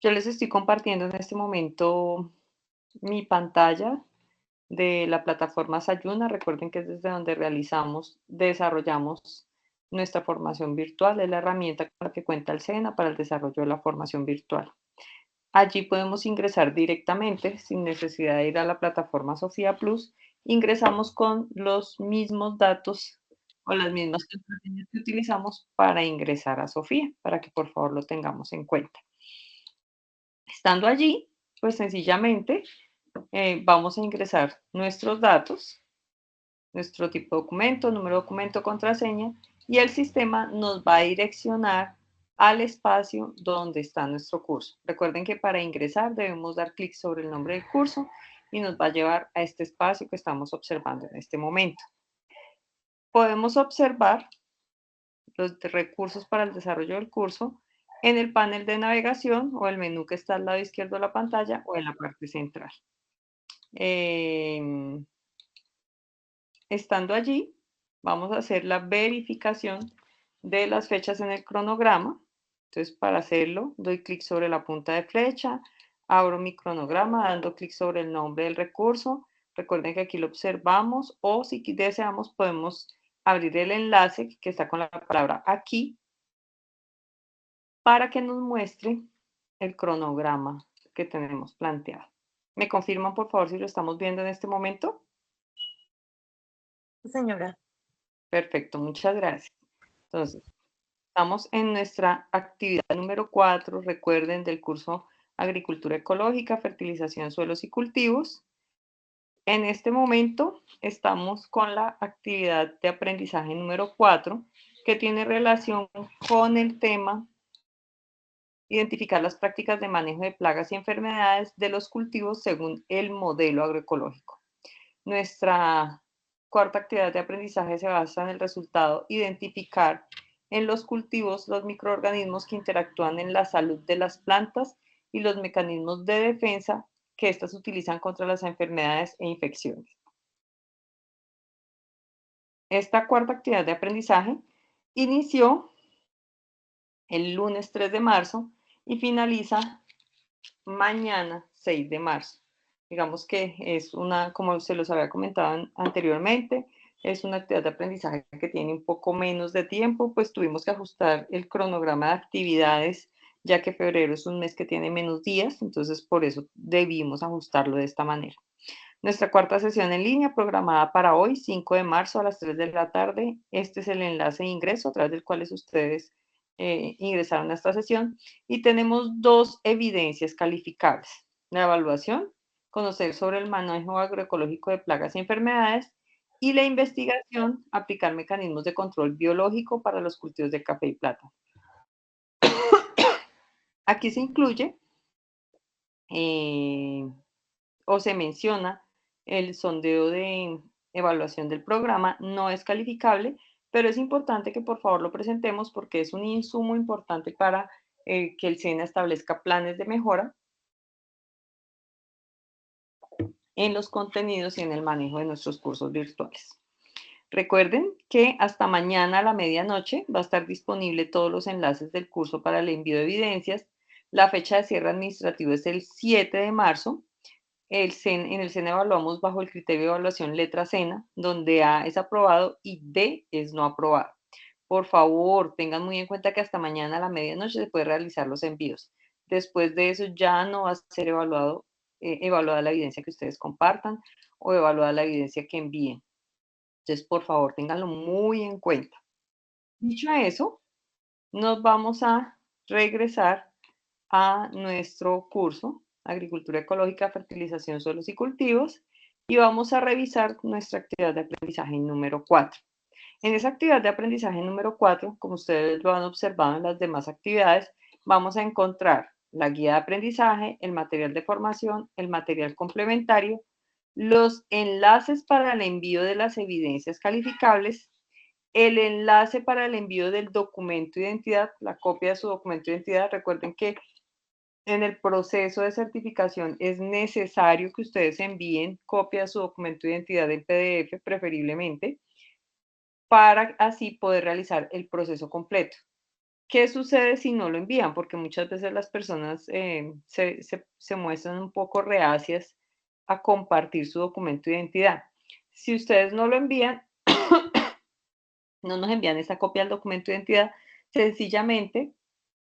Yo les estoy compartiendo en este momento mi pantalla de la plataforma Sayuna. Recuerden que es desde donde desarrollamos nuestra formación virtual. Es la herramienta con la que cuenta el SENA para el desarrollo de la formación virtual. Allí podemos ingresar directamente sin necesidad de ir a la plataforma Sofía Plus. Ingresamos con los mismos datos o las mismas contraseñas que utilizamos para ingresar a Sofía, para que por favor lo tengamos en cuenta. Estando allí, pues sencillamente vamos a ingresar nuestros datos, nuestro tipo de documento, número de documento, contraseña, y el sistema nos va a direccionar al espacio donde está nuestro curso. Recuerden que para ingresar debemos dar clic sobre el nombre del curso y nos va a llevar a este espacio que estamos observando en este momento. Podemos observar los recursos para el desarrollo del curso en el panel de navegación o el menú que está al lado izquierdo de la pantalla o en la parte central. Estando allí, vamos a hacer la verificación de las fechas en el cronograma. Entonces, para hacerlo, doy clic sobre la punta de flecha, abro mi cronograma dando clic sobre el nombre del recurso. Recuerden que aquí lo observamos o si deseamos podemos abrir el enlace que está con la palabra aquí para que nos muestre el cronograma que tenemos planteado. ¿Me confirman, por favor, si lo estamos viendo en este momento? Señora. Perfecto, muchas gracias. Entonces, estamos en nuestra actividad número 4, recuerden, del curso Agricultura Ecológica, Fertilización, Suelos y Cultivos. En este momento estamos con la actividad de aprendizaje número 4, que tiene relación con el tema identificar las prácticas de manejo de plagas y enfermedades de los cultivos según el modelo agroecológico. Nuestra cuarta actividad de aprendizaje se basa en el resultado identificar en los cultivos los microorganismos que interactúan en la salud de las plantas y los mecanismos de defensa que éstas utilizan contra las enfermedades e infecciones. Esta cuarta actividad de aprendizaje inició el lunes 3 de marzo y finaliza mañana 6 de marzo. Digamos que es una, como se los había comentado anteriormente, es una actividad de aprendizaje que tiene un poco menos de tiempo, pues tuvimos que ajustar el cronograma de actividades, ya que febrero es un mes que tiene menos días, entonces por eso debimos ajustarlo de esta manera. Nuestra cuarta sesión en línea programada para hoy, 5 de marzo a las 3 de la tarde. Este es el enlace de ingreso a través del cual ustedes ingresaron a esta sesión y tenemos dos evidencias calificables. La evaluación, conocer sobre el manejo agroecológico de plagas y enfermedades, y la investigación, aplicar mecanismos de control biológico para los cultivos de café y plátano. Aquí se incluye o se menciona el sondeo de evaluación del programa, no es calificable, pero es importante que por favor lo presentemos porque es un insumo importante para que el SENA establezca planes de mejora en los contenidos y en el manejo de nuestros cursos virtuales. Recuerden que hasta mañana a la medianoche va a estar disponible todos los enlaces del curso para el envío de evidencias. La fecha de cierre administrativo es el 7 de marzo. En el SENA evaluamos bajo el criterio de evaluación letra SENA, donde A es aprobado y D es no aprobado. Por favor, tengan muy en cuenta que hasta mañana a la medianoche se puede realizar los envíos. Después de eso ya no va a ser evaluada la evidencia que ustedes compartan o evaluada la evidencia que envíen. Entonces, por favor, ténganlo muy en cuenta. Dicho eso, nos vamos a regresar a nuestro curso, Agricultura Ecológica, Fertilización, Suelos y Cultivos, y vamos a revisar nuestra actividad de aprendizaje número 4. En esa actividad de aprendizaje número 4, como ustedes lo han observado en las demás actividades, vamos a encontrar la guía de aprendizaje, el material de formación, el material complementario, los enlaces para el envío de las evidencias calificables, el enlace para el envío del documento de identidad, la copia de su documento de identidad. Recuerden que en el proceso de certificación es necesario que ustedes envíen copia de su documento de identidad en PDF, preferiblemente, para así poder realizar el proceso completo. ¿Qué sucede si no lo envían? Porque muchas veces las personas se muestran un poco reacias a compartir su documento de identidad. Si ustedes no lo envían, no nos envían esa copia del documento de identidad, sencillamente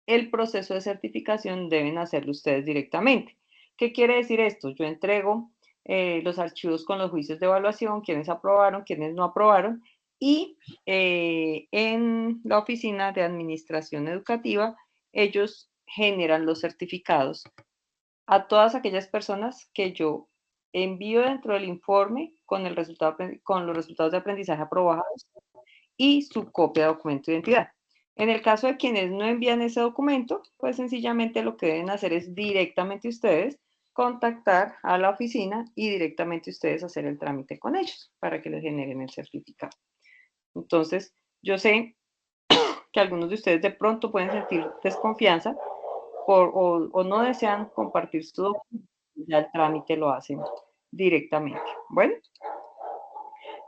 el proceso de certificación deben hacerlo ustedes directamente. ¿Qué quiere decir esto? Yo entrego los archivos con los juicios de evaluación, quienes aprobaron, quienes no aprobaron, y en la oficina de administración educativa, ellos generan los certificados a todas aquellas personas que yo envío dentro del informe con, con los resultados de aprendizaje aprobados y su copia de documento de identidad. En el caso de quienes no envían ese documento, pues sencillamente lo que deben hacer es directamente ustedes contactar a la oficina y directamente ustedes hacer el trámite con ellos para que les generen el certificado. Entonces, yo sé que algunos de ustedes de pronto pueden sentir desconfianza o no desean compartir su documento, ya el trámite lo hacen directamente. Bueno,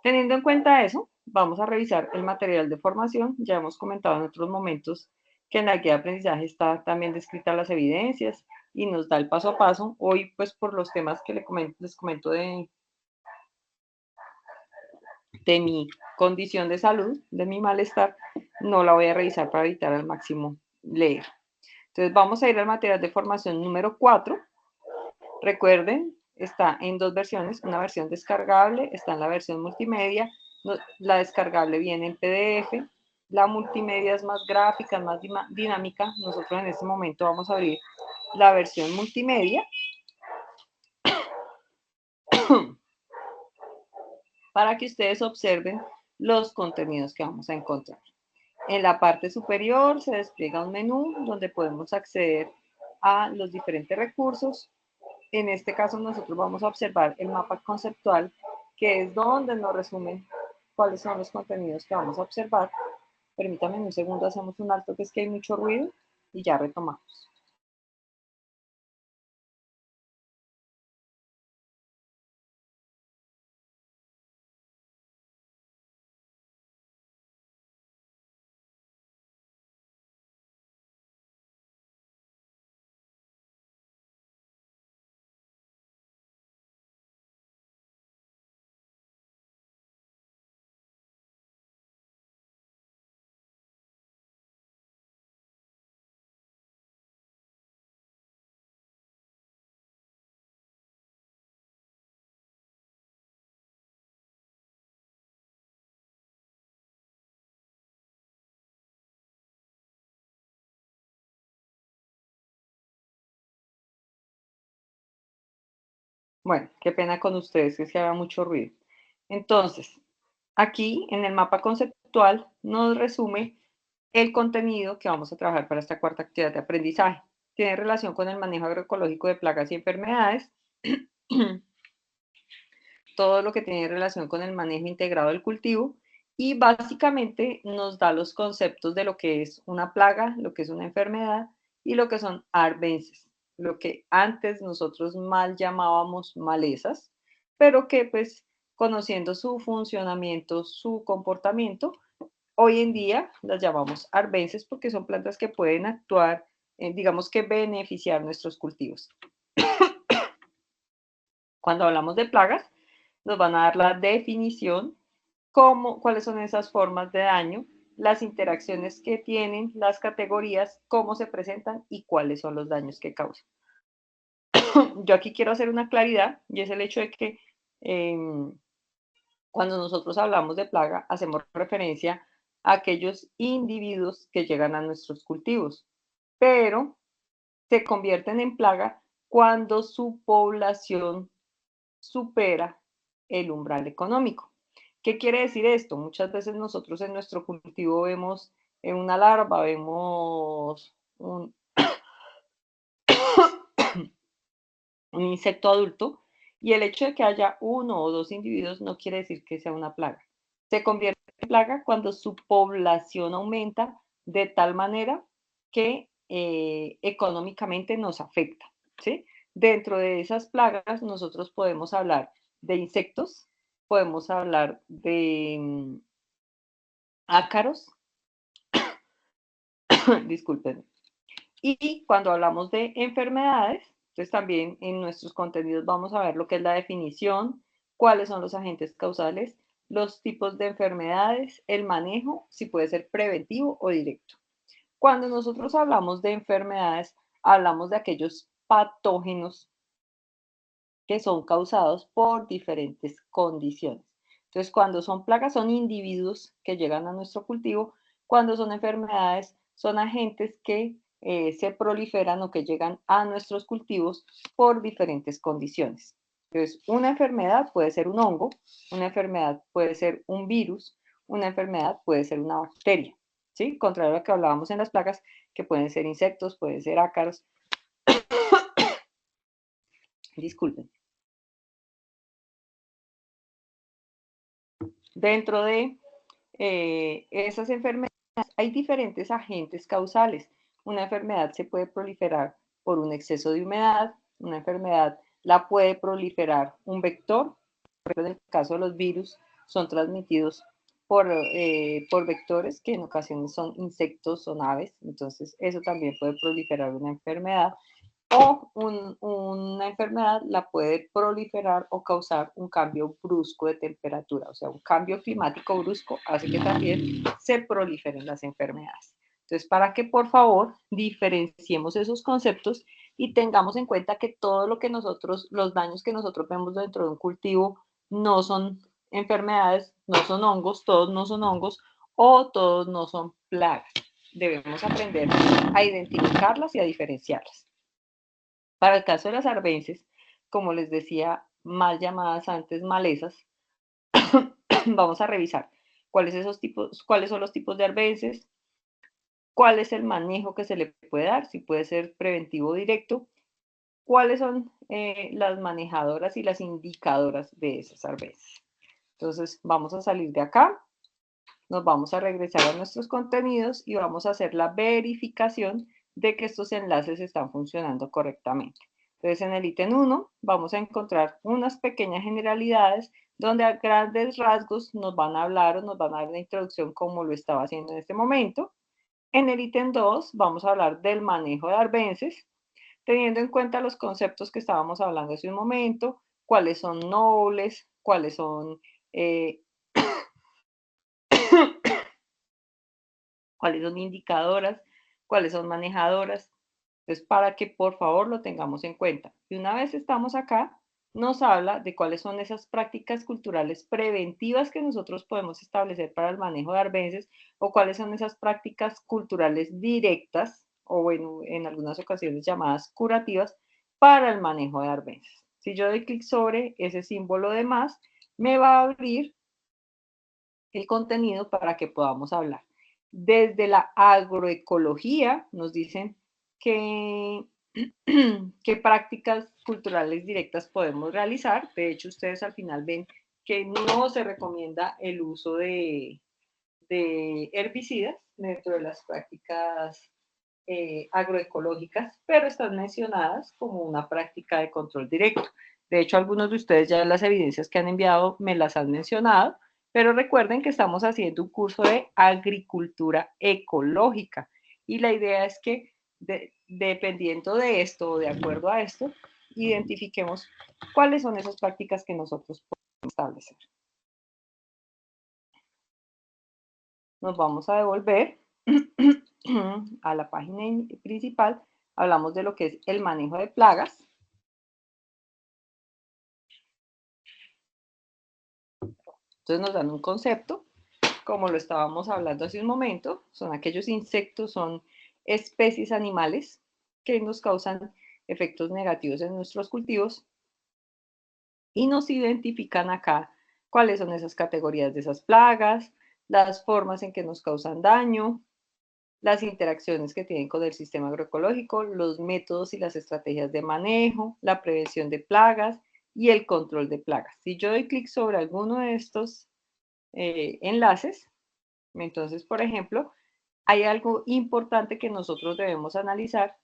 teniendo en cuenta eso, vamos a revisar el material de formación. Ya hemos comentado en otros momentos que en la guía de aprendizaje está también descritas las evidencias y nos da el paso a paso. Hoy, pues por los temas que les comento de mi condición de salud, de mi malestar, no la voy a revisar para evitar al máximo leer. Entonces vamos a ir al material de formación número 4. Recuerden, está en dos versiones, una versión descargable, está en la versión multimedia, la descargable viene en PDF, la multimedia es más gráfica, más dinámica. Nosotros en este momento vamos a abrir la versión multimedia para que ustedes observen los contenidos que vamos a encontrar. En la parte superior se despliega un menú donde podemos acceder a los diferentes recursos. En este caso nosotros vamos a observar el mapa conceptual, que es donde nos resumen cuáles son los contenidos que vamos a observar. Permítanme un segundo, hacemos un alto, que es que hay mucho ruido, y ya retomamos. Bueno, qué pena con ustedes, que es que haga mucho ruido. Entonces, aquí en el mapa conceptual nos resume el contenido que vamos a trabajar para esta cuarta actividad de aprendizaje. Tiene relación con el manejo agroecológico de plagas y enfermedades, todo lo que tiene relación con el manejo integrado del cultivo, y básicamente nos da los conceptos de lo que es una plaga, lo que es una enfermedad y lo que son arbences, lo que antes nosotros mal llamábamos malezas, pero que pues conociendo su funcionamiento, su comportamiento, hoy en día las llamamos arbences porque son plantas que pueden actuar, digamos que beneficiar nuestros cultivos. Cuando hablamos de plagas, nos van a dar la definición, cuáles son esas formas de daño, las interacciones que tienen, las categorías, cómo se presentan y cuáles son los daños que causan. Yo aquí quiero hacer una claridad, y es el hecho de que eh, cuando nosotros hablamos de plaga, hacemos referencia a aquellos individuos que llegan a nuestros cultivos, pero se convierten en plaga cuando su población supera el umbral económico. ¿Qué quiere decir esto? Muchas veces nosotros en nuestro cultivo vemos una larva, vemos un insecto adulto, y el hecho de que haya uno o dos individuos no quiere decir que sea una plaga. Se convierte en plaga cuando su población aumenta de tal manera que económicamente nos afecta, ¿sí? Dentro de esas plagas nosotros podemos hablar de insectos, podemos hablar de ácaros, Disculpen. Y cuando hablamos de enfermedades, entonces también en nuestros contenidos vamos a ver lo que es la definición, cuáles son los agentes causales, los tipos de enfermedades, el manejo, si puede ser preventivo o directo. Cuando nosotros hablamos de enfermedades, hablamos de aquellos patógenos que son causados por diferentes condiciones. Entonces, cuando son plagas, son individuos que llegan a nuestro cultivo. Cuando son enfermedades, son agentes que se proliferan o que llegan a nuestros cultivos por diferentes condiciones. Entonces, una enfermedad puede ser un hongo, una enfermedad puede ser un virus, una enfermedad puede ser una bacteria, ¿sí? Contrario a lo que hablábamos en las plagas, que pueden ser insectos, pueden ser ácaros. Disculpen. Dentro de esas enfermedades hay diferentes agentes causales. Una enfermedad se puede proliferar por un exceso de humedad, una enfermedad la puede proliferar un vector, por ejemplo, en el caso de los virus, son transmitidos por vectores que en ocasiones son insectos, son aves, entonces eso también puede proliferar una enfermedad o una enfermedad la puede proliferar o causar un cambio brusco de temperatura, o sea, un cambio climático brusco hace que también se proliferen las enfermedades. Entonces, para que por favor diferenciemos esos conceptos y tengamos en cuenta que todo lo que nosotros, los daños que nosotros vemos dentro de un cultivo no son enfermedades, no son hongos, todos no son hongos o todos no son plagas. Debemos aprender a identificarlas y a diferenciarlas. Para el caso de las arbences, como les decía, mal llamadas antes malezas, vamos a revisar cuáles son los tipos de arbences, cuál es el manejo que se le puede dar, si puede ser preventivo o directo, cuáles son las manejadoras y las indicadoras de esas arbences. Entonces, vamos a salir de acá, nos vamos a regresar a nuestros contenidos y vamos a hacer la verificación de que estos enlaces están funcionando correctamente. Entonces, en el ítem 1 vamos a encontrar unas pequeñas generalidades donde a grandes rasgos nos van a hablar o nos van a dar una introducción como lo estaba haciendo en este momento. En el ítem 2 vamos a hablar del manejo de arbences, teniendo en cuenta los conceptos que estábamos hablando hace un momento, cuáles son nobles, cuáles son cuáles son indicadoras, cuáles son manejadoras. Entonces, para que por favor lo tengamos en cuenta. Y una vez estamos acá, nos habla de cuáles son esas prácticas culturales preventivas que nosotros podemos establecer para el manejo de arbences o cuáles son esas prácticas culturales directas o bueno, en algunas ocasiones llamadas curativas para el manejo de arbences. Si yo doy clic sobre ese símbolo de más, me va a abrir el contenido para que podamos hablar. Desde la agroecología nos dicen que, qué prácticas culturales directas podemos realizar. De hecho, ustedes al final ven que no se recomienda el uso de herbicidas dentro de las prácticas agroecológicas, pero están mencionadas como una práctica de control directo. De hecho, algunos de ustedes ya en las evidencias que han enviado me las han mencionado, pero recuerden que estamos haciendo un curso de agricultura ecológica y la idea es que dependiendo de esto o de acuerdo a esto, identifiquemos cuáles son esas prácticas que nosotros podemos establecer. Nos vamos a devolver a la página principal. Hablamos de lo que es el manejo de plagas. Entonces nos dan un concepto, como lo estábamos hablando hace un momento, son aquellos insectos, son especies animales que nos causan efectos negativos en nuestros cultivos y nos identifican acá cuáles son esas categorías de esas plagas, las formas en que nos causan daño, las interacciones que tienen con el sistema agroecológico, los métodos y las estrategias de manejo, la prevención de plagas y el control de plagas. Si yo doy clic sobre alguno de estos enlaces, entonces, por ejemplo, hay algo importante que nosotros debemos analizar,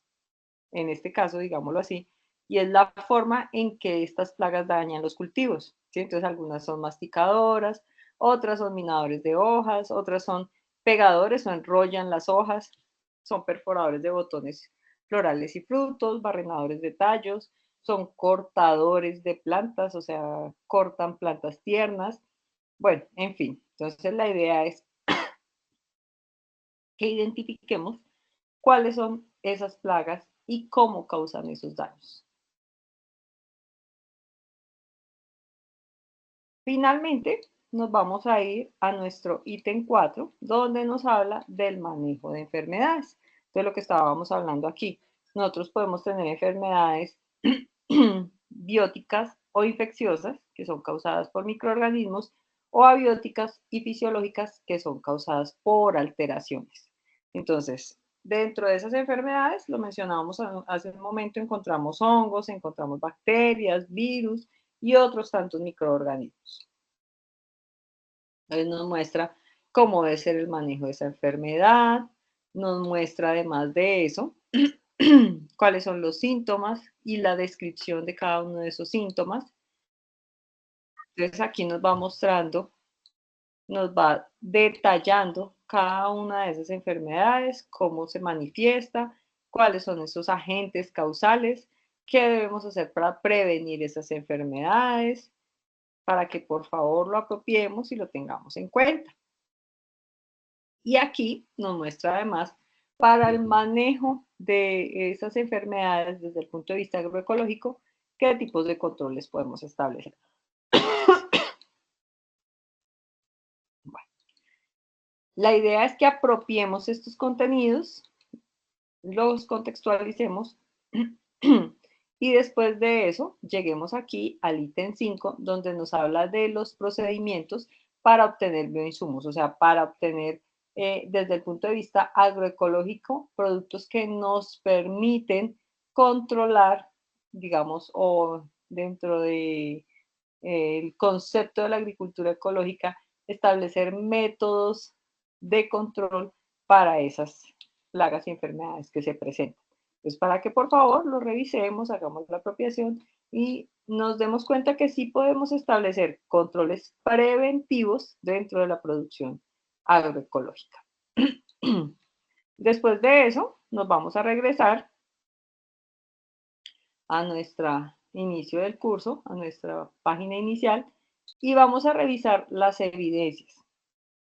en este caso, digámoslo así, y es la forma en que estas plagas dañan los cultivos. ¿Sí? Entonces, algunas son masticadoras, otras son minadores de hojas, otras son pegadores o enrollan las hojas. son perforadores de botones florales y frutos, barrenadores de tallos, son cortadores de plantas, o sea, cortan plantas tiernas. Bueno, en fin, entonces la idea es que identifiquemos cuáles son esas plagas y cómo causan esos daños. Finalmente, nos vamos a ir a nuestro ítem 4, donde nos habla del manejo de enfermedades. De lo que estábamos hablando aquí. Nosotros podemos tener enfermedades bióticas o infecciosas, que son causadas por microorganismos, o abióticas y fisiológicas, que son causadas por alteraciones. Entonces, dentro de esas enfermedades, lo mencionábamos hace un momento, encontramos hongos, encontramos bacterias, virus y otros tantos microorganismos. Entonces nos muestra cómo debe ser el manejo de esa enfermedad, nos muestra además de eso cuáles son los síntomas y la descripción de cada uno de esos síntomas. Entonces aquí nos va mostrando, nos va detallando cada una de esas enfermedades, cómo se manifiesta, cuáles son esos agentes causales, qué debemos hacer para prevenir esas enfermedades, para que por favor lo apropiemos y lo tengamos en cuenta. Y aquí nos muestra además para el manejo de esas enfermedades desde el punto de vista agroecológico, qué tipos de controles podemos establecer. Bueno, la idea es que apropiemos estos contenidos, los contextualicemos y después de eso lleguemos aquí al ítem 5, donde nos habla de los procedimientos para obtener bioinsumos, o sea, para obtener desde el punto de vista agroecológico productos que nos permiten controlar, digamos, o dentro de el concepto de la agricultura ecológica, establecer métodos de control para esas plagas y enfermedades que se presentan. Entonces, para que por favor lo revisemos, hagamos la apropiación y nos demos cuenta que sí podemos establecer controles preventivos dentro de la producción agroecológica. Después de eso, nos vamos a regresar a nuestro inicio del curso, a nuestra página inicial, y vamos a revisar las evidencias.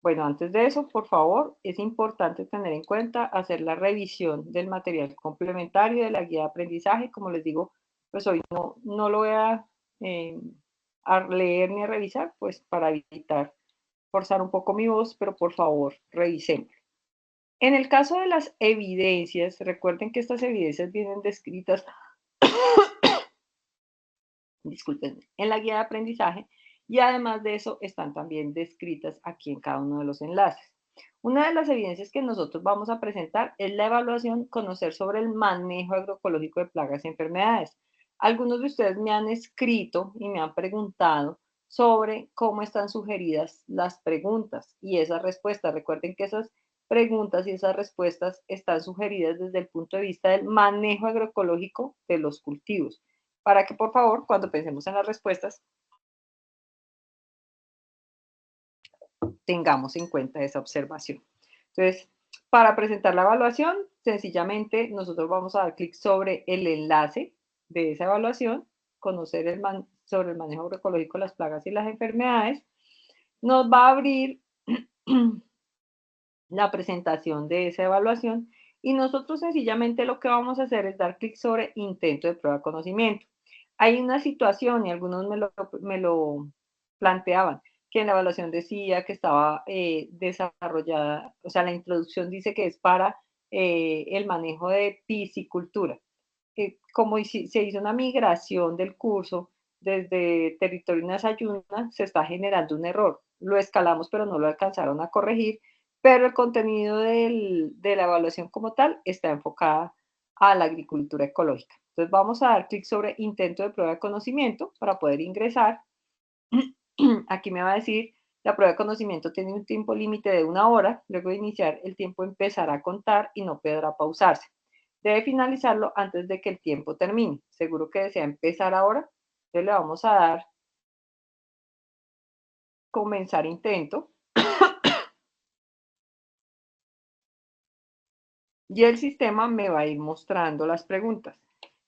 Bueno, antes de eso, por favor, es importante tener en cuenta hacer la revisión del material complementario de la guía de aprendizaje. Como les digo, pues hoy no lo voy a leer ni a revisar, pues para evitar forzar un poco mi voz, pero por favor, revisemos. En el caso de las evidencias, recuerden que estas evidencias vienen descritas disculpen, en la guía de aprendizaje y además de eso están también descritas aquí en cada uno de los enlaces. Una de las evidencias que nosotros vamos a presentar es la evaluación conocer sobre el manejo agroecológico de plagas y enfermedades. Algunos de ustedes me han escrito y me han preguntado sobre cómo están sugeridas las preguntas y esas respuestas. Recuerden que esas preguntas y esas respuestas están sugeridas desde el punto de vista del manejo agroecológico de los cultivos para que por favor, cuando pensemos en las respuestas, tengamos en cuenta esa observación. Entonces, para presentar la evaluación, sencillamente nosotros vamos a dar clic sobre el enlace de esa evaluación, conocer sobre el manejo agroecológico de las plagas y las enfermedades. Nos va a abrir la presentación de esa evaluación y nosotros sencillamente lo que vamos a hacer es dar clic sobre intento de prueba de conocimiento. Hay una situación y algunos me lo planteaban, que en la evaluación decía que estaba desarrollada, o sea, la introducción dice que es para el manejo de piscicultura. Como se hizo una migración del curso desde Territorio Nasayuna, se está generando un error. Lo escalamos, pero no lo alcanzaron a corregir, pero el contenido de la evaluación como tal está enfocada a la agricultura ecológica. Entonces vamos a dar clic sobre intento de prueba de conocimiento para poder ingresar. Aquí me va a decir, la prueba de conocimiento tiene un tiempo límite de 1 hora, luego de iniciar el tiempo empezará a contar y no podrá pausarse. Debe finalizarlo antes de que el tiempo termine. Seguro que desea empezar ahora. Entonces le vamos a dar comenzar intento. y el sistema me va a ir mostrando las preguntas.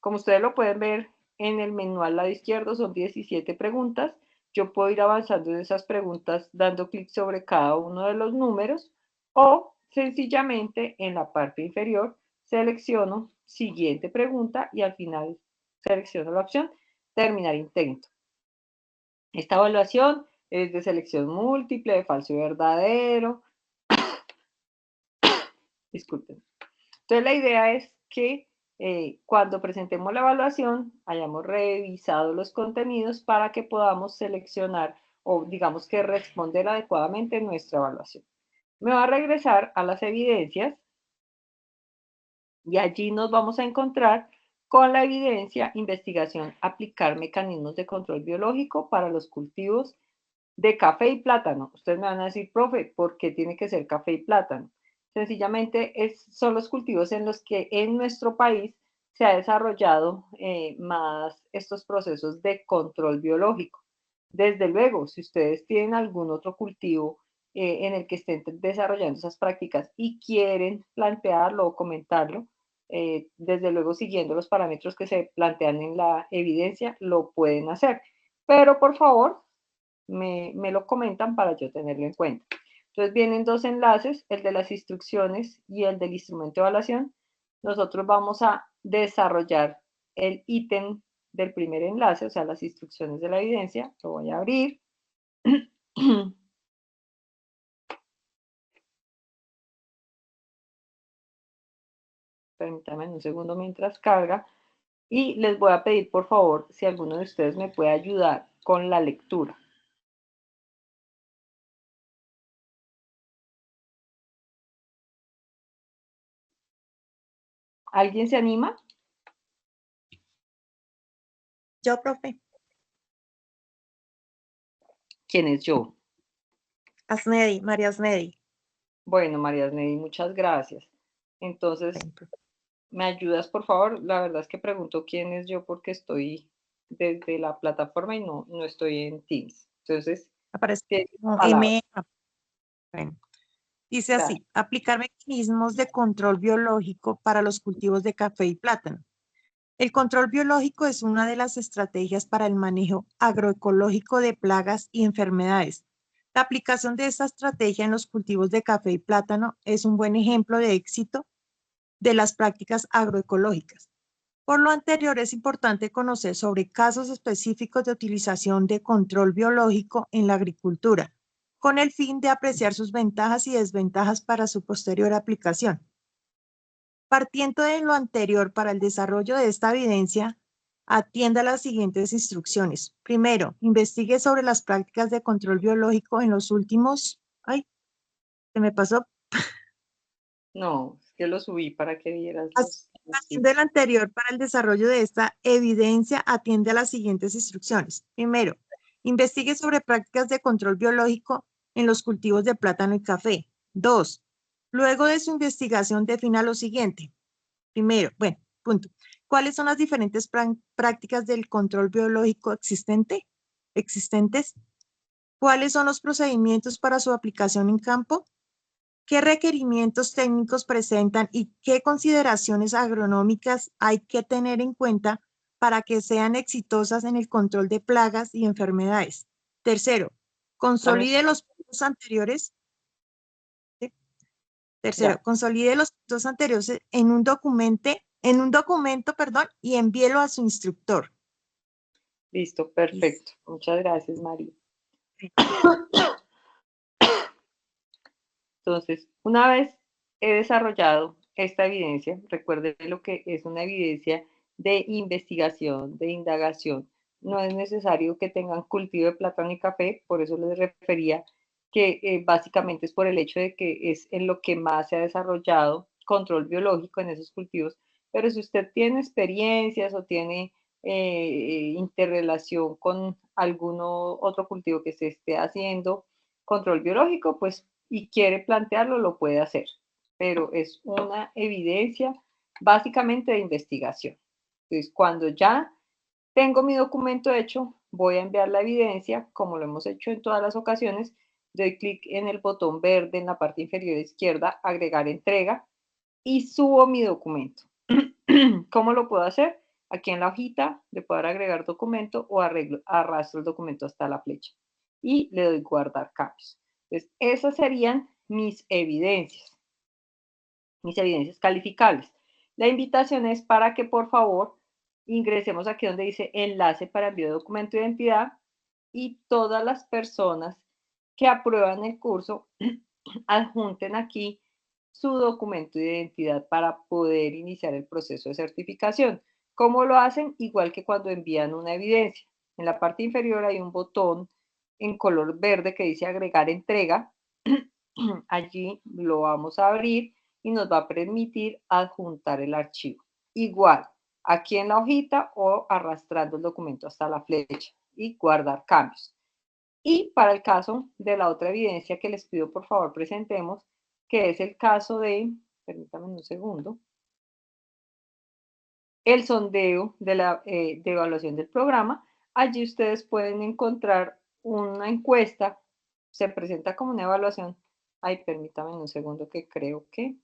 Como ustedes lo pueden ver en el menú al lado izquierdo, son 17 preguntas. Yo puedo ir avanzando en esas preguntas dando clic sobre cada uno de los números o sencillamente en la parte inferior selecciono siguiente pregunta y al final selecciono la opción terminar intento. Esta evaluación es de selección múltiple, de falso y verdadero. Disculpen. Entonces la idea es que cuando presentemos la evaluación hayamos revisado los contenidos para que podamos seleccionar o digamos que responder adecuadamente nuestra evaluación. Me va a regresar a las evidencias y allí nos vamos a encontrar con la evidencia, investigación, aplicar mecanismos de control biológico para los cultivos de café y plátano. Ustedes me van a decir, profe, ¿por qué tiene que ser café y plátano? Sencillamente son los cultivos en los que en nuestro país se ha desarrollado más estos procesos de control biológico. Desde luego, si ustedes tienen algún otro cultivo en el que estén desarrollando esas prácticas y quieren plantearlo o comentarlo, desde luego siguiendo los parámetros que se plantean en la evidencia, lo pueden hacer. Pero por favor, me lo comentan para yo tenerlo en cuenta. Entonces vienen dos enlaces, el de las instrucciones y el del instrumento de evaluación. Nosotros vamos a desarrollar el ítem del primer enlace, o sea, las instrucciones de la evidencia. Lo voy a abrir. Permítanme un segundo mientras carga. Y les voy a pedir, por favor, si alguno de ustedes me puede ayudar con la lectura. ¿Alguien se anima? Yo, profe. ¿Quién es yo? Asnedi, María Asnedi. Bueno, María Asnedi, muchas gracias. Entonces, ¿me ayudas, por favor? La verdad es que pregunto quién es yo porque estoy desde la plataforma y no estoy en Teams. Entonces, Aparece tienes la como palabra. M. Bueno, dice Gracias. así, aplicar mecanismos de control biológico para los cultivos de café y plátano. El control biológico es una de las estrategias para el manejo agroecológico de plagas y enfermedades. La aplicación de esta estrategia en los cultivos de café y plátano es un buen ejemplo de éxito de las prácticas agroecológicas. Por lo anterior, es importante conocer sobre casos específicos de utilización de control biológico en la agricultura, con el fin de apreciar sus ventajas y desventajas para su posterior aplicación. Partiendo de lo anterior, para el desarrollo de esta evidencia, atienda las siguientes instrucciones. Primero, investigue sobre las prácticas de control biológico en los últimos... ¡Ay! Se me pasó. No, es que lo subí para que vieras los Haciendo el tips. anterior, para el desarrollo de esta evidencia, atiende a las siguientes instrucciones. Primero, investigue sobre prácticas de control biológico en los cultivos de plátano y café. Dos, luego de su investigación, defina lo siguiente. Primero, bueno, punto. ¿Cuáles son las diferentes prácticas del control biológico existentes? ¿Cuáles son los procedimientos para su aplicación en campo? ¿Qué requerimientos técnicos presentan y qué consideraciones agronómicas hay que tener en cuenta para que sean exitosas en el control de plagas y enfermedades? Tercero, consolide los puntos anteriores. ¿Sí? Tercero, Ya, consolide los puntos anteriores en un documento, perdón, y envíelo a su instructor. listo, perfecto. Muchas gracias, María. Entonces, una vez he desarrollado esta evidencia, recuerden lo que es una evidencia de investigación, de indagación. No es necesario que tengan cultivo de plátano y café, por eso les refería que básicamente es por el hecho de que es en lo que más se ha desarrollado control biológico en esos cultivos. Pero si usted tiene experiencias o tiene interrelación con alguno otro cultivo que se esté haciendo control biológico, pues y quiere plantearlo, lo puede hacer, pero es una evidencia básicamente de investigación. Entonces, cuando ya tengo mi documento hecho, voy a enviar la evidencia, como lo hemos hecho en todas las ocasiones, doy clic en el botón verde en la parte inferior izquierda, agregar entrega, y subo mi documento. ¿Cómo lo puedo hacer? Aquí en la hojita le puedo dar agregar documento o arrastro el documento hasta la flecha y le doy guardar cambios. Entonces, esas serían mis evidencias calificables. La invitación es para que por favor ingresemos aquí donde dice enlace para envío de documento de identidad y todas las personas que aprueban el curso adjunten aquí su documento de identidad para poder iniciar el proceso de certificación. ¿Cómo lo hacen? Igual que cuando envían una evidencia. En la parte inferior hay un botón en color verde que dice agregar entrega. Allí lo vamos a abrir y nos va a permitir adjuntar el archivo. Igual, aquí en la hojita o arrastrando el documento hasta la flecha y guardar cambios. Y para el caso de la otra evidencia que les pido por favor presentemos, que es el caso de, permítanme un segundo, el sondeo de evaluación del programa. Allí ustedes pueden encontrar una encuesta, se presenta como una evaluación. Ay, permítanme un segundo que creo que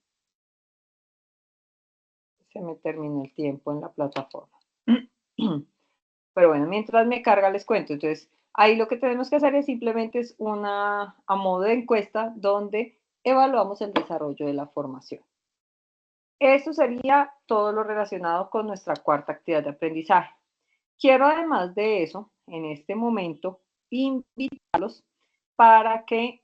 se me terminó el tiempo en la plataforma. Pero bueno, mientras me carga les cuento. Entonces, ahí lo que tenemos que hacer es simplemente es a modo de encuesta donde evaluamos el desarrollo de la formación. Eso sería todo lo relacionado con nuestra cuarta actividad de aprendizaje. Quiero además de eso, en este momento, invitarlos para que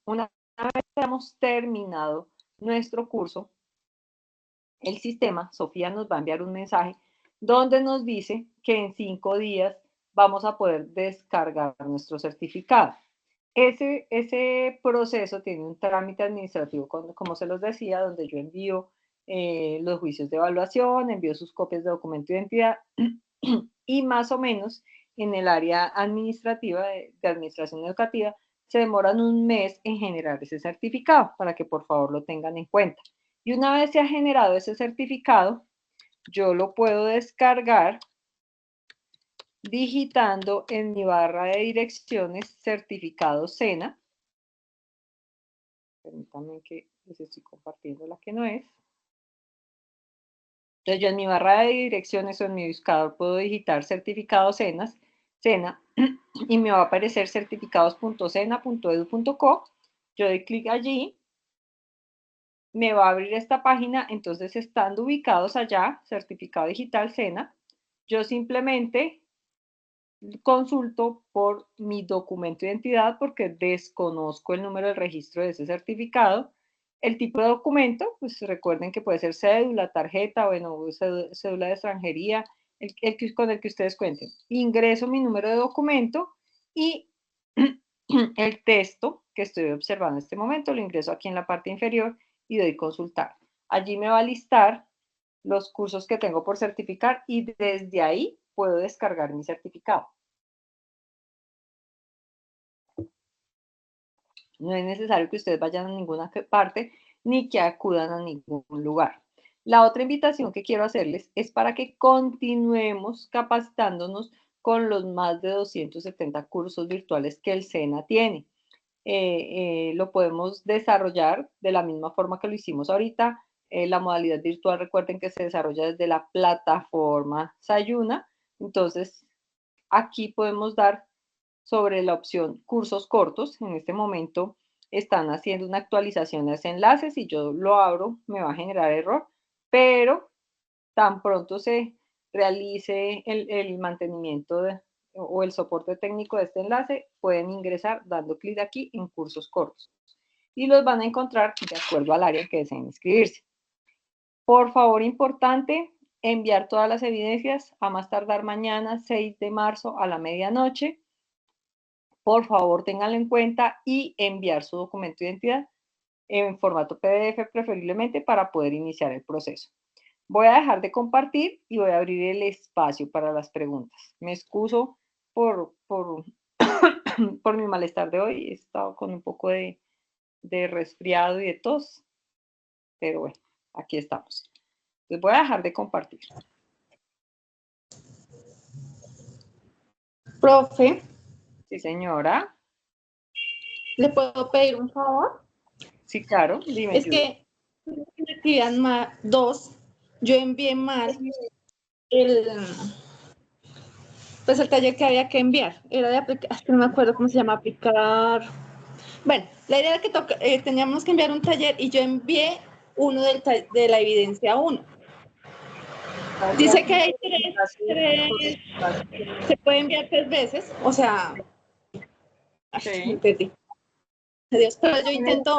una vez que hayamos terminado nuestro curso, el sistema, Sofía nos va a enviar un mensaje donde nos dice que en 5 días vamos a poder descargar nuestro certificado. Ese proceso tiene un trámite administrativo, como se los decía, donde yo envío los juicios de evaluación, envío sus copias de documento de identidad y más o menos en el área administrativa de administración educativa se demoran un mes en generar ese certificado para que por favor lo tengan en cuenta. Y una vez se ha generado ese certificado, yo lo puedo descargar digitando en mi barra de direcciones certificado SENA. Permítanme que les estoy compartiendo la que no es. Entonces yo en mi barra de direcciones o en mi buscador puedo digitar certificado SENA y me va a aparecer certificados.sena.edu.co. Yo doy clic allí, me va a abrir esta página, entonces estando ubicados allá, certificado digital SENA, yo simplemente consulto por mi documento de identidad porque desconozco el número de registro de ese certificado. El tipo de documento, pues recuerden que puede ser cédula, tarjeta, bueno, cédula de extranjería, con el que ustedes cuenten. Ingreso mi número de documento y el texto que estoy observando en este momento lo ingreso aquí en la parte inferior y doy consultar. Allí me va a listar los cursos que tengo por certificar y desde ahí puedo descargar mi certificado. No es necesario que ustedes vayan a ninguna parte ni que acudan a ningún lugar. La otra invitación que quiero hacerles es para que continuemos capacitándonos con los más de 270 cursos virtuales que el SENA tiene. Lo podemos desarrollar de la misma forma que lo hicimos ahorita. La modalidad virtual, recuerden que se desarrolla desde la plataforma Sayuna. Entonces, aquí podemos dar sobre la opción cursos cortos. En este momento están haciendo una actualización de ese enlace. Si yo lo abro, me va a generar error, pero tan pronto se realice el mantenimiento o el soporte técnico de este enlace, pueden ingresar dando clic aquí en cursos cortos y los van a encontrar de acuerdo al área que deseen inscribirse. Por favor, importante, enviar todas las evidencias a más tardar mañana, 6 de marzo a la medianoche. Por favor, ténganlo en cuenta y enviar su documento de identidad en formato PDF preferiblemente para poder iniciar el proceso. Voy a dejar de compartir y voy a abrir el espacio para las preguntas. Me excuso por mi malestar de hoy. He estado con un poco de resfriado y de tos, pero bueno, aquí estamos. Entonces voy a dejar de compartir. Profe. Sí, señora. ¿Le puedo pedir un favor? Sí, claro. Dime, Es que En la actividad 2, yo envié mal el, pues el taller que había que enviar. Era de aplicar, no me acuerdo cómo se llama, aplicar. Bueno, la idea era que teníamos que enviar un taller y yo envié uno de la evidencia 1. Dice que hay se puede enviar 3 veces, o sea, me perdí. Adiós, pero yo intento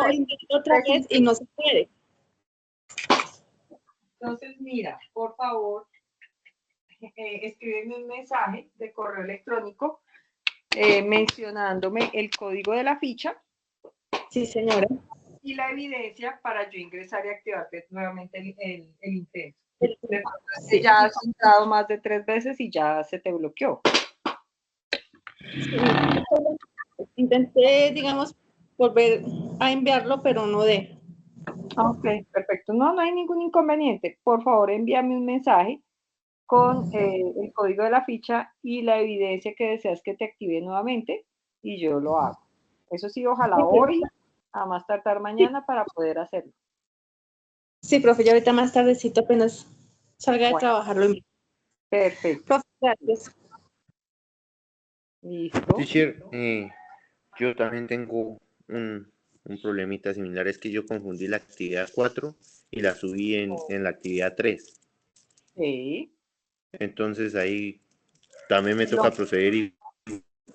otra vez y no se puede. Entonces, mira, por favor, escríbeme un mensaje de correo electrónico mencionándome el código de la ficha. Sí, señora. Y la evidencia para yo ingresar y activarte nuevamente el intento. Sí. Ya has entrado más de 3 veces y ya se te bloqueó. Sí. Intenté, digamos, volver a enviarlo, pero no deja. Ok, perfecto. No hay ningún inconveniente. Por favor, envíame un mensaje con el código de la ficha y la evidencia que deseas que te active nuevamente y yo lo hago. Eso sí, ojalá hoy, a más tardar mañana para poder hacerlo. Sí, profe, ya ahorita más tardecito apenas salga de trabajarlo. Perfecto. Profe, gracias. Listo. Teacher, yo también tengo un problemita similar, es que yo confundí la actividad 4 y la subí en la actividad 3. Sí. Entonces ahí también me toca proceder y...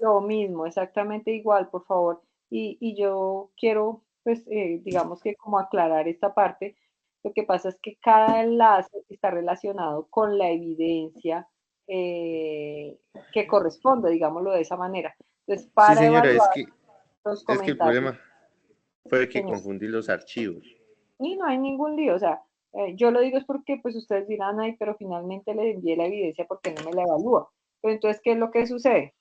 Lo mismo, exactamente igual, por favor. Y yo quiero, pues, digamos que como aclarar esta parte. Lo que pasa es que cada enlace está relacionado con la evidencia que corresponde, digámoslo de esa manera. Entonces, Sí, para señora, evaluar los es que el comentarios, problema fue que señor, confundí los archivos. y no hay ningún lío, o sea, yo lo digo es porque pues ustedes dirán, ay, pero finalmente le envié la evidencia porque no me la evalúa. Pero entonces, ¿qué es lo que sucede?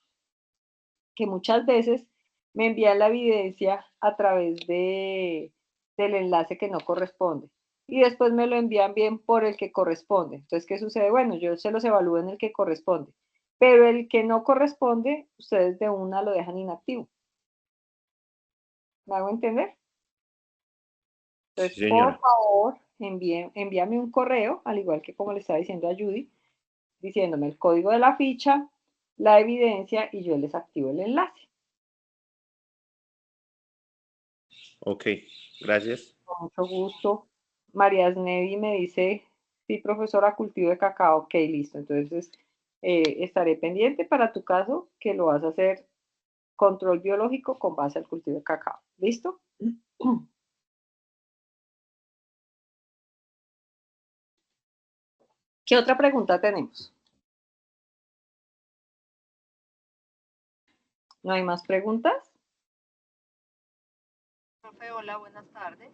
Que muchas veces me envían la evidencia a través del enlace que no corresponde y después me lo envían bien por el que corresponde. Entonces, ¿qué sucede? Bueno, yo se los evalúo en el que corresponde, pero el que no corresponde, ustedes de una lo dejan inactivo. ¿Me hago entender? Entonces, Sí, por señora. favor, envíame un correo, al igual que como le estaba diciendo a Judy, diciéndome el código de la ficha, la evidencia y yo les activo el enlace. Ok, gracias. Con mucho gusto. María Snevi me dice, sí, profesora, cultivo de cacao. Ok, listo. Entonces, estaré pendiente para tu caso, que lo vas a hacer control biológico con base al cultivo de cacao. ¿Listo? ¿Qué otra pregunta tenemos? ¿No hay más preguntas? Profe, hola, buenas tardes.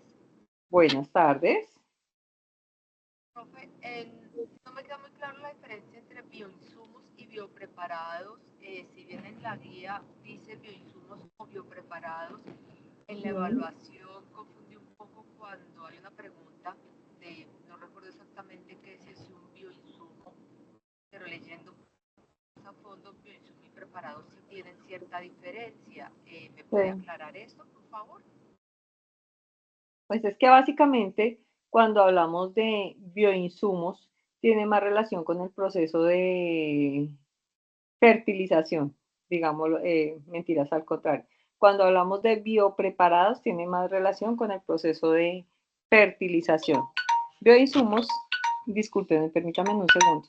Buenas tardes. Profe, no me queda muy claro la diferencia entre bioinsumos y biopreparados. Si bien en la guía dice bioinsumos o biopreparados, en la evaluación confunde un poco cuando hay una pregunta de, no recuerdo exactamente qué es un bioinsumo, pero leyendo a fondo, bioinsumo y preparados sí tienen cierta diferencia. ¿Me puede Sí. aclarar esto, por favor? Pues es que básicamente cuando hablamos de bioinsumos, tiene más relación con el proceso de fertilización, digámoslo, mentiras al contrario. Cuando hablamos de biopreparados, tiene más relación con el proceso de fertilización. Bioinsumos, disculpen, permítanme un segundo.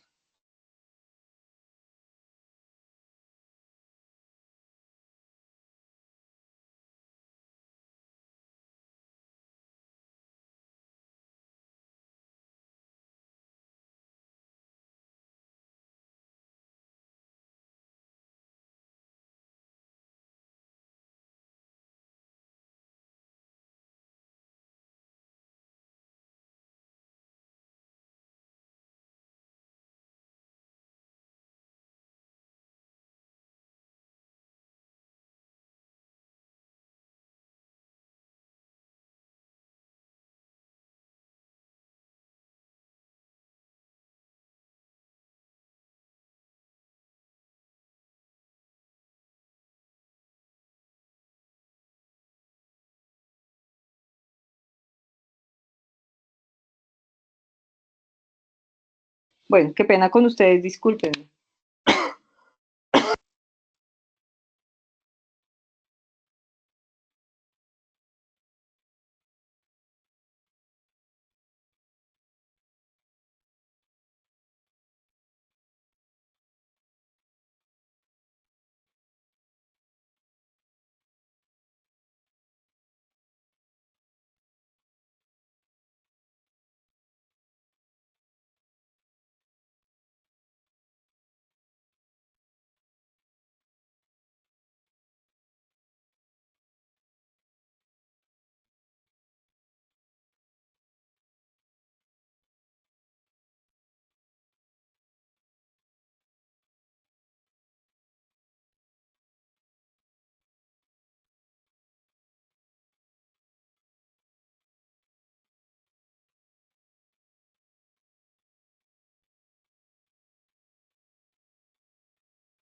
Bueno, qué pena con ustedes, discúlpenme.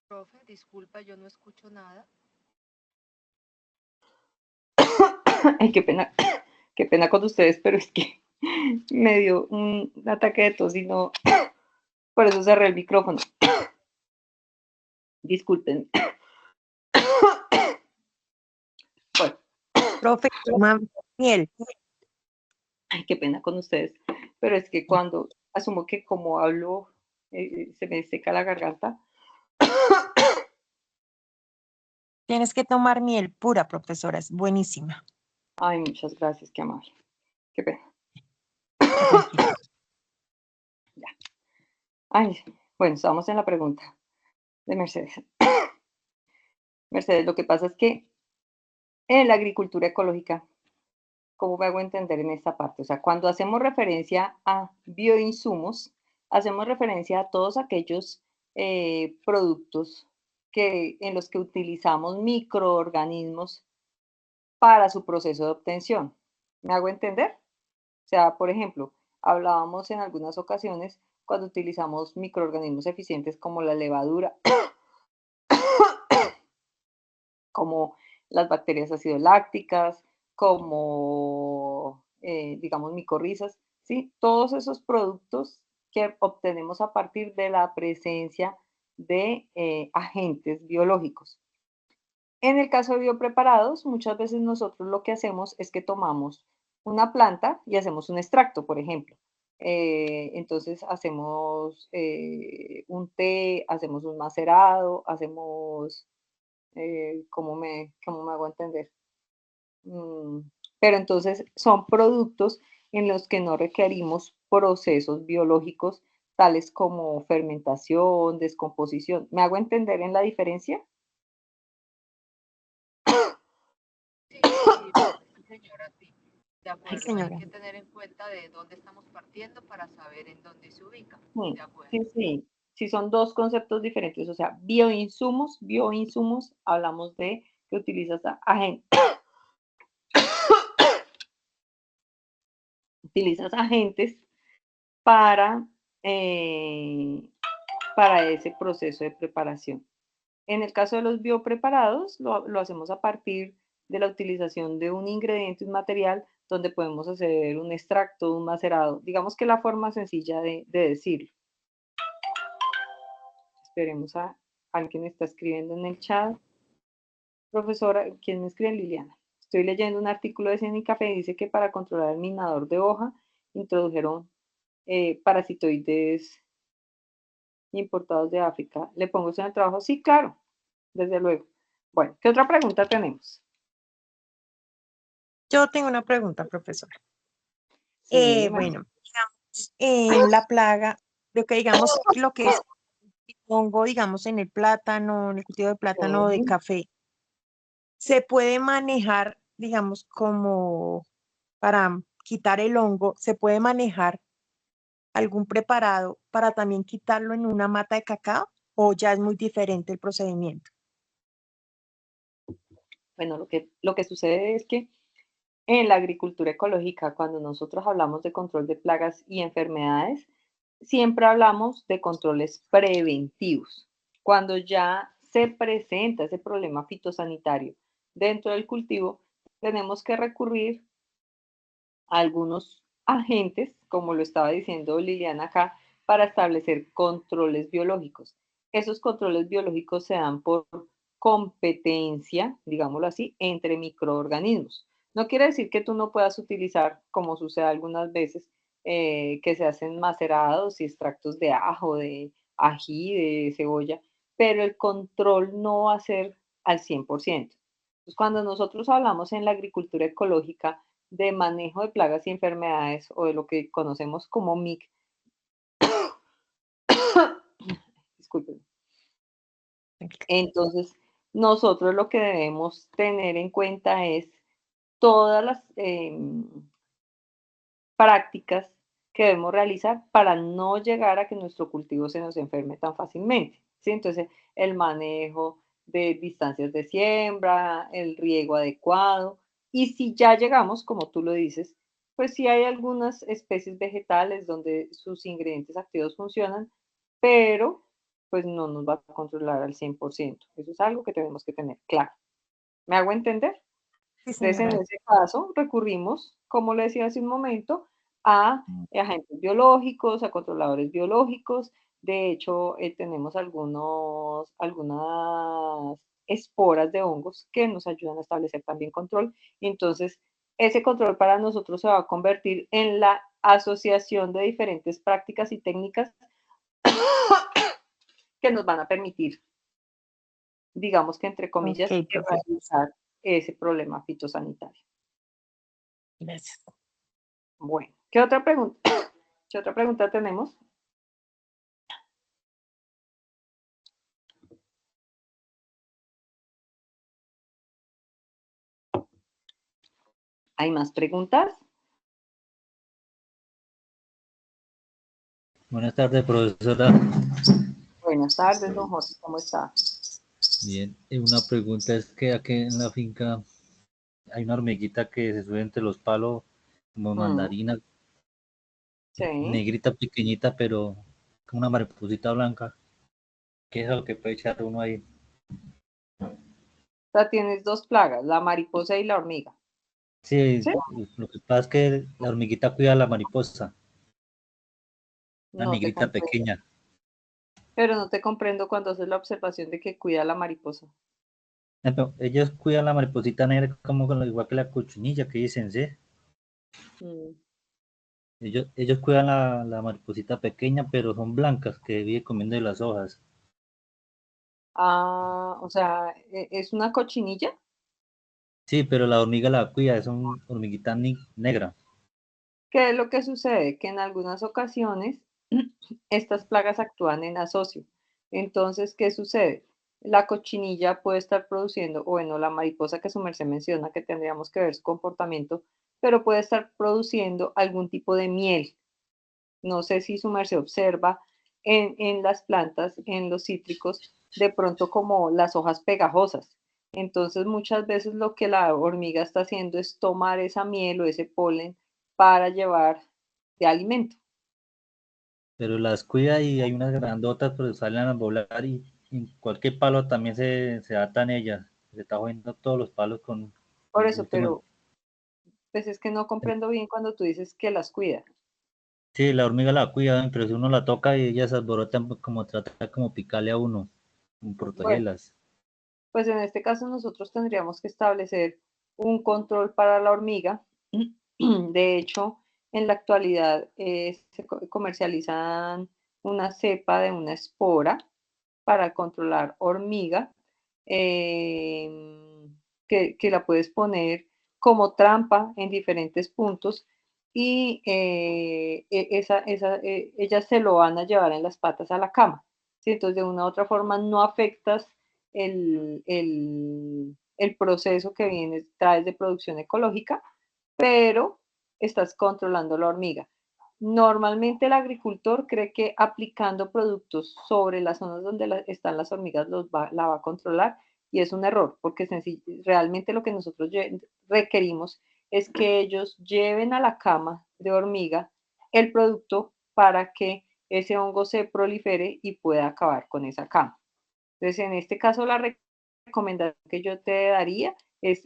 Profe, disculpa, yo no escucho nada. Ay, qué pena con ustedes, pero es que me dio un ataque de tos y no, por eso cerré el micrófono. Disculpen. Bueno, Profe, toma miel. ay, qué pena con ustedes, pero es que cuando asumo que como hablo, se me seca la garganta. Tienes que tomar miel pura, profesora, es buenísima. Ay, muchas gracias, qué amable. Qué pena. Tranquila. Ya. Ay, bueno, estamos en la pregunta de Mercedes. Mercedes, lo que pasa es que en la agricultura ecológica, ¿cómo me hago entender en esta parte? O sea, cuando hacemos referencia a bioinsumos, hacemos referencia a todos aquellos productos en los que utilizamos microorganismos para su proceso de obtención. ¿Me hago entender? O sea, por ejemplo, hablábamos en algunas ocasiones cuando utilizamos microorganismos eficientes como la levadura, como las bacterias acidolácticas, como, digamos, micorrizas, ¿sí? Todos esos productos que obtenemos a partir de la presencia de agentes biológicos. En el caso de biopreparados, muchas veces nosotros lo que hacemos es que tomamos una planta y hacemos un extracto, por ejemplo. Entonces hacemos un té, hacemos un macerado, hacemos, cómo me hago entender? Mm, pero entonces son productos en los que no requerimos procesos biológicos tales como fermentación, descomposición. ¿Me hago entender en la diferencia? Sí, sí, señora, sí. De Sí, acuerdo, hay señora. que tener en cuenta de dónde estamos partiendo para saber en dónde se ubica. Sí, De acuerdo. sí, sí. Sí, son dos conceptos diferentes. O sea, bioinsumos, hablamos de que utilizas utilizas agentes para, eh, para ese proceso de preparación. En el caso de los biopreparados, lo hacemos a partir de la utilización de un ingrediente, un material, donde podemos hacer un extracto, un macerado. Digamos que la forma sencilla de decirlo. Esperemos a alguien está escribiendo en el chat. Profesora, ¿quién me escribe? Liliana. Estoy leyendo un artículo de Cien y Café y dice que para controlar el minador de hoja introdujeron parasitoides importados de África. ¿Le pongo eso en el trabajo? Sí, claro, desde luego. Bueno, ¿qué otra pregunta tenemos? Yo tengo una pregunta, profesora. Sí, Bueno, digamos, en la plaga, lo que es hongo, digamos, en el plátano, en el cultivo de plátano, de sí. café, se puede manejar, digamos, como para quitar el hongo, se puede manejar algún preparado para también quitarlo en una mata de cacao o ya es muy diferente el procedimiento. Bueno, lo que sucede es que en la agricultura ecológica, cuando nosotros hablamos de control de plagas y enfermedades, siempre hablamos de controles preventivos. Cuando ya se presenta ese problema fitosanitario dentro del cultivo, tenemos que recurrir a algunos agentes, como lo estaba diciendo Liliana acá, para establecer controles biológicos. Esos controles biológicos se dan por competencia, digámoslo así, entre microorganismos. No quiere decir que tú no puedas utilizar, como sucede algunas veces, que se hacen macerados y extractos de ajo, de ají, de cebolla, pero el control no va a ser al 100%. Entonces, cuando nosotros hablamos en la agricultura ecológica de manejo de plagas y enfermedades o de lo que conocemos como MIC, disculpen, entonces nosotros lo que debemos tener en cuenta es todas las prácticas que debemos realizar para no llegar a que nuestro cultivo se nos enferme tan fácilmente, ¿sí? Entonces, el manejo de distancias de siembra, el riego adecuado, y si ya llegamos, como tú lo dices, pues sí hay algunas especies vegetales donde sus ingredientes activos funcionan, pero pues no nos va a controlar al 100%. Eso es algo que tenemos que tener claro. ¿Me hago entender? Sí, Entonces, en señora. ese caso, recurrimos, como le decía hace un momento, a agentes biológicos, a controladores biológicos. De hecho, tenemos algunas esporas de hongos que nos ayudan a establecer también control. Entonces, ese control para nosotros se va a convertir en la asociación de diferentes prácticas y técnicas que nos van a permitir, digamos que entre comillas, Ok, profe. erradicar ese problema fitosanitario. Gracias. Bueno, ¿qué otra pregunta? ¿Qué otra pregunta tenemos? ¿Hay más preguntas? Buenas tardes, profesora. Buenas tardes, don Jorge, ¿cómo está? Bien, una pregunta es que aquí en la finca hay una hormiguita que se sube entre los palos como mandarina, Sí. negrita pequeñita, pero con una mariposita blanca. ¿Qué es lo que puede echar uno ahí? O sea, tienes dos plagas, la mariposa y la hormiga. Sí, ¿Sí? lo que pasa es que la hormiguita cuida a la mariposa, una No te negrita comprendo. pequeña. Pero no te comprendo cuando haces la observación de que cuida a la mariposa. Pero ellos cuidan la mariposita negra como igual que la cochinilla que dicen, ¿sí? Mm. Ellos cuidan la mariposita pequeña, pero son blancas que vive comiendo de las hojas. Ah, o sea, ¿es una cochinilla? Sí, pero la hormiga la cuida, es una hormiguita negra. ¿Qué es lo que sucede? Que en algunas ocasiones estas plagas actúan en asocio. Entonces, ¿qué sucede? La cochinilla puede estar produciendo, o bueno, la mariposa que su merced menciona, que tendríamos que ver su comportamiento, pero puede estar produciendo algún tipo de miel. No sé si su merced observa en las plantas, en los cítricos, de pronto como las hojas pegajosas. Entonces, muchas veces lo que la hormiga está haciendo es tomar esa miel o ese polen para llevar de alimento. Pero las cuida y hay unas grandotas, pero salen a volar y en cualquier palo también se atan ellas. Se está jodiendo todos los palos con Por el eso, último. pero pues es que no comprendo bien cuando tú dices que las cuida. Sí, la hormiga la cuida, pero si uno la toca y ellas se alborotan pues, como trata como picarle a uno, como Bueno, protegerlas. pues en este caso nosotros tendríamos que establecer un control para la hormiga. De hecho, en la actualidad se comercializan una cepa de una espora para controlar hormiga, que la puedes poner como trampa en diferentes puntos y ellas se lo van a llevar en las patas a la cama. ¿Sí? Entonces, de una u otra forma, no afectas el proceso que viene, traes de producción ecológica, pero estás controlando la hormiga. Normalmente el agricultor cree que aplicando productos sobre las zonas donde están las hormigas la va a controlar y es un error, porque realmente lo que nosotros requerimos es que ellos lleven a la cama de hormiga el producto para que ese hongo se prolifere y pueda acabar con esa cama. Entonces, en este caso, la recomendación que yo te daría es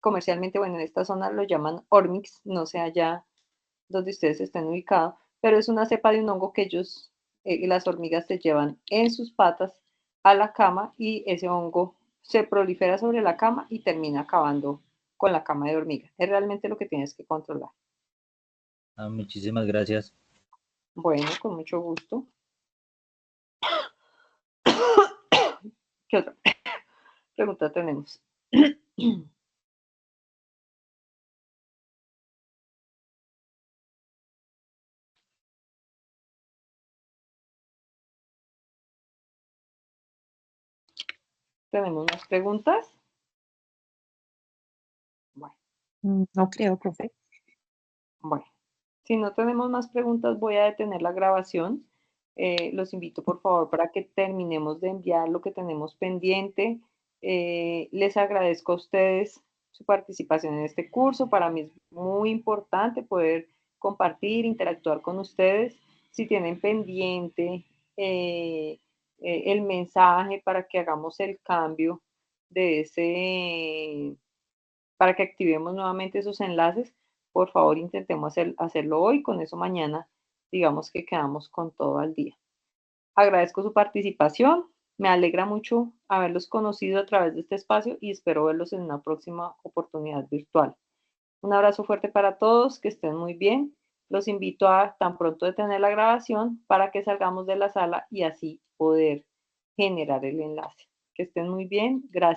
comercialmente, bueno, en esta zona lo llaman Ormix, no sé allá donde ustedes estén ubicados, pero es una cepa de un hongo que ellos, las hormigas se llevan en sus patas a la cama y ese hongo se prolifera sobre la cama y termina acabando con la cama de hormiga. Es realmente lo que tienes que controlar. Ah, muchísimas gracias. Bueno, con mucho gusto. ¿Qué otra pregunta tenemos? ¿Tenemos más preguntas? Bueno. No creo, profe. Bueno, si no tenemos más preguntas, voy a detener la grabación. Los invito, por favor, para que terminemos de enviar lo que tenemos pendiente. Les agradezco a ustedes su participación en este curso. Para mí es muy importante poder compartir, interactuar con ustedes. Si tienen pendiente el mensaje para que hagamos el cambio de ese, para que activemos nuevamente esos enlaces, por favor intentemos hacerlo hoy, con eso mañana digamos que quedamos con todo al día. Agradezco su participación, me alegra mucho haberlos conocido a través de este espacio y espero verlos en una próxima oportunidad virtual. Un abrazo fuerte para todos, que estén muy bien. Los invito a tan pronto detener la grabación para que salgamos de la sala y así poder generar el enlace. Que estén muy bien, gracias.